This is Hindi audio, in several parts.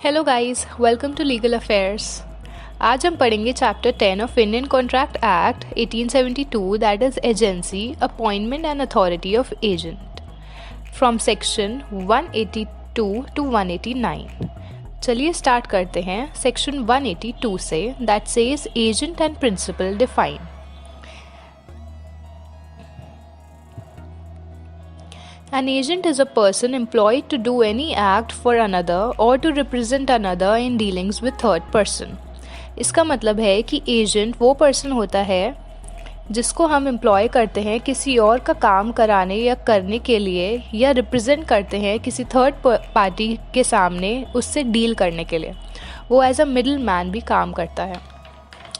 Hello guys, welcome to legal affairs. आज हम पढ़ेंगे chapter 10 of Indian contract act 1872, that is agency, appointment and authority of agent, from section 182 to 189। चलिए स्टार्ट करते हैं सेक्शन 182 से, that says agent and principal define. An agent is a person employed to do any act for another or to represent another in dealings with third person. इसका मतलब है कि एजेंट वो पर्सन होता है जिसको हम एम्प्लॉय करते हैं किसी और का काम कराने या करने के लिए, या रिप्रेजेंट करते हैं किसी थर्ड पार्टी के सामने उससे डील करने के लिए। वो एज अ मिडल मैन भी काम करता है।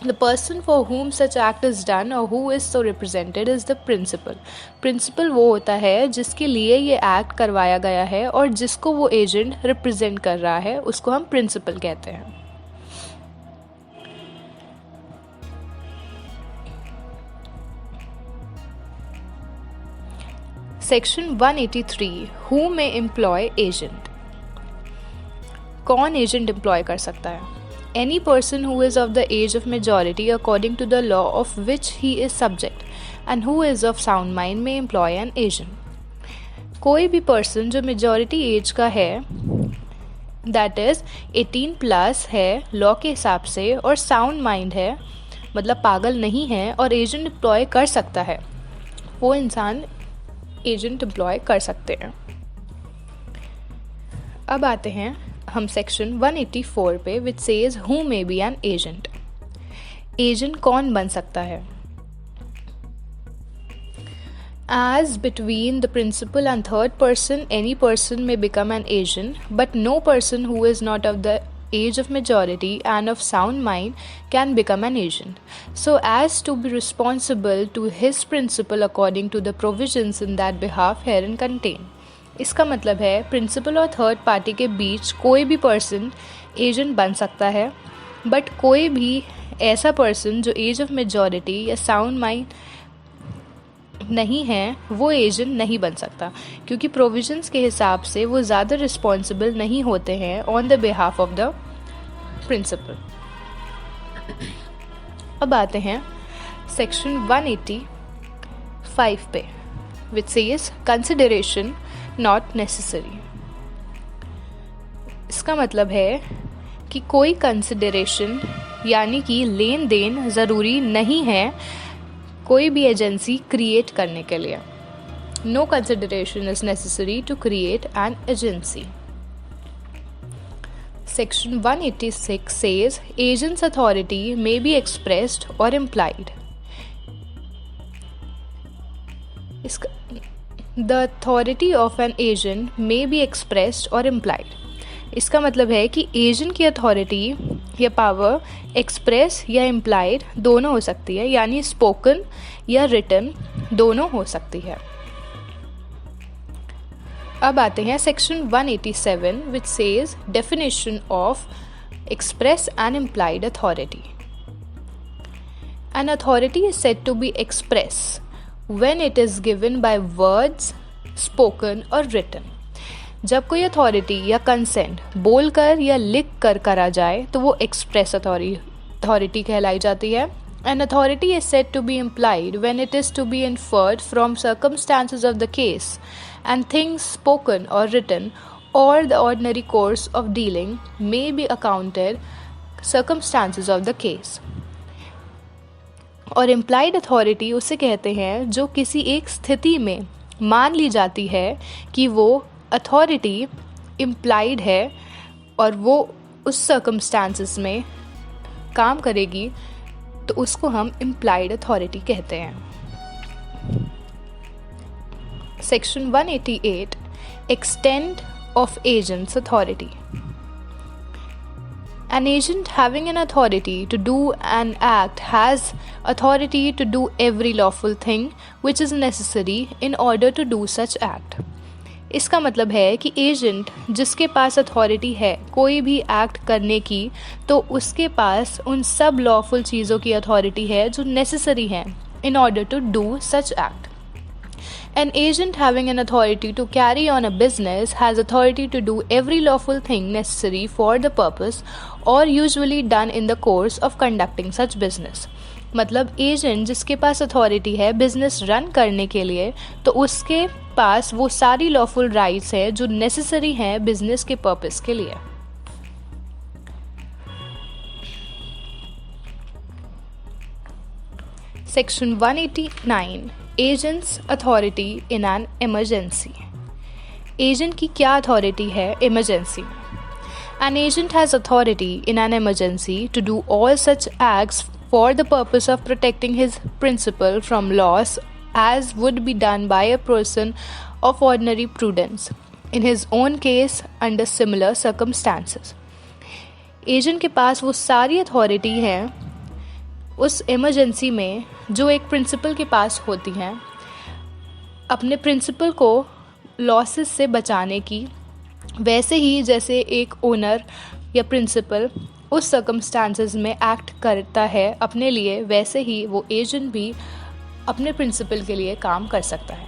The person for whom such act is done or who is so represented is the principal. Principal वो होता है जिसके लिए ये एक्ट करवाया गया है और जिसको वो एजेंट रिप्रेजेंट कर रहा है, उसको हम प्रिंसिपल कहते हैं। Section 183, who may employ agent। कौन एजेंट एम्प्लॉय कर सकता है? Any person who is of the age of majority according to the law of which he is subject and who is of sound mind may employ an agent। कोई भी पर्सन जो मेजॉरिटी एज का है, दैट इज 18 प्लस है लॉ के हिसाब से, और साउंड माइंड है, मतलब पागल नहीं है, और एजेंट एम्प्लॉय कर सकता है, वो इंसान एजेंट एम्प्लॉय कर सकते हैं। अब आते हैं हम सेक्शन 184 पे, which says who may be an agent. Agent कौन बन सकता है? As between the principal and third person, any person may become an agent, but no person who is not of the age of majority and of sound mind can become an agent, so as to be responsible to his principal according to the provisions in that behalf herein contained। इसका मतलब है प्रिंसिपल और थर्ड पार्टी के बीच कोई भी पर्सन एजेंट बन सकता है, बट कोई भी ऐसा पर्सन जो एज ऑफ मेजॉरिटी या साउंड माइंड नहीं है, वो एजेंट नहीं बन सकता, क्योंकि प्रोविजंस के हिसाब से वो ज़्यादा रिस्पॉन्सिबल नहीं होते हैं on the behalf of the principal. अब आते हैं सेक्शन 185 पे, which says consideration not necessary. इसका मतलब है कि कोई कंसिडरेशन यानी कि लेन देन ज़रूरी नहीं है कोई भी एजेंसी क्रिएट करने के लिए। No consideration is necessary to create an agency. Section 186 says agent's authority may be expressed और implied. The authority of an agent may be expressed or implied। इसका मतलब है कि एजेंट की अथॉरिटी या पावर एक्सप्रेस या इम्प्लाइड दोनों हो सकती है, यानी स्पोकन या रिटन दोनों हो सकती है। अब आते हैं section 187, which says definition of express and implied authority. An authority is said to be express when it is given by words, spoken or written। जब कोई अथॉरिटी या कंसेंट बोलकर या लिख कर करा जाए तो वो एक्सप्रेस अथॉरिटी कहलाई जाती है। An authority is said to be implied when it is to be inferred from circumstances of the case and things spoken or written or the ordinary course of dealing may be accounted circumstances of the case। और इम्प्लाइड अथॉरिटी उसे कहते हैं जो किसी एक स्थिति में मान ली जाती है कि वो अथॉरिटी इम्प्लाइड है और वो उस सर्कमस्टांसेस में काम करेगी, तो उसको हम इम्प्लाइड अथॉरिटी कहते हैं। Section 188 extent of agents authority. An agent having an authority to do an act has authority to do every lawful thing which is necessary in order to do such act। इसका मतलब है कि एजेंट जिसके पास अथॉरिटी है कोई भी एक्ट करने की, तो उसके पास उन सब लॉफुल चीज़ों की अथॉरिटी है जो नेसेसरी हैं in order to do such act। An agent having an authority to carry on a business has authority to do every lawful thing necessary for the purpose or usually done in the course of conducting such business. मतलब एजेंट जिसके पास अथॉरिटी है बिजनेस रन करने के लिए, तो उसके पास वो सारी लॉफुल राइट्स हैं जो नेसेसरी हैं बिजनेस के पर्पस के लिए. Section 189 agents authority in an emergency. Agent की क्या अथॉरिटी है इमरजेंसी में? An agent has authority in an emergency to do all such acts for the purpose of protecting his principal from loss as would be done by a person of ordinary prudence in his own case under similar circumstances. Agent के पास वो सारी अथॉरिटी है उस इमरजेंसी में जो एक प्रिंसिपल के पास होती हैं अपने प्रिंसिपल को लॉसेस से बचाने की, वैसे ही जैसे एक ओनर या प्रिंसिपल उस सर्कमस्टांसेस में एक्ट करता है अपने लिए, वैसे ही वो एजेंट भी अपने प्रिंसिपल के लिए काम कर सकता है.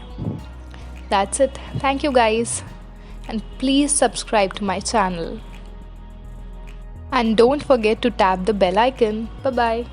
That's it. Thank you guys and please subscribe to my channel and don't forget to tap the bell icon. Bye bye.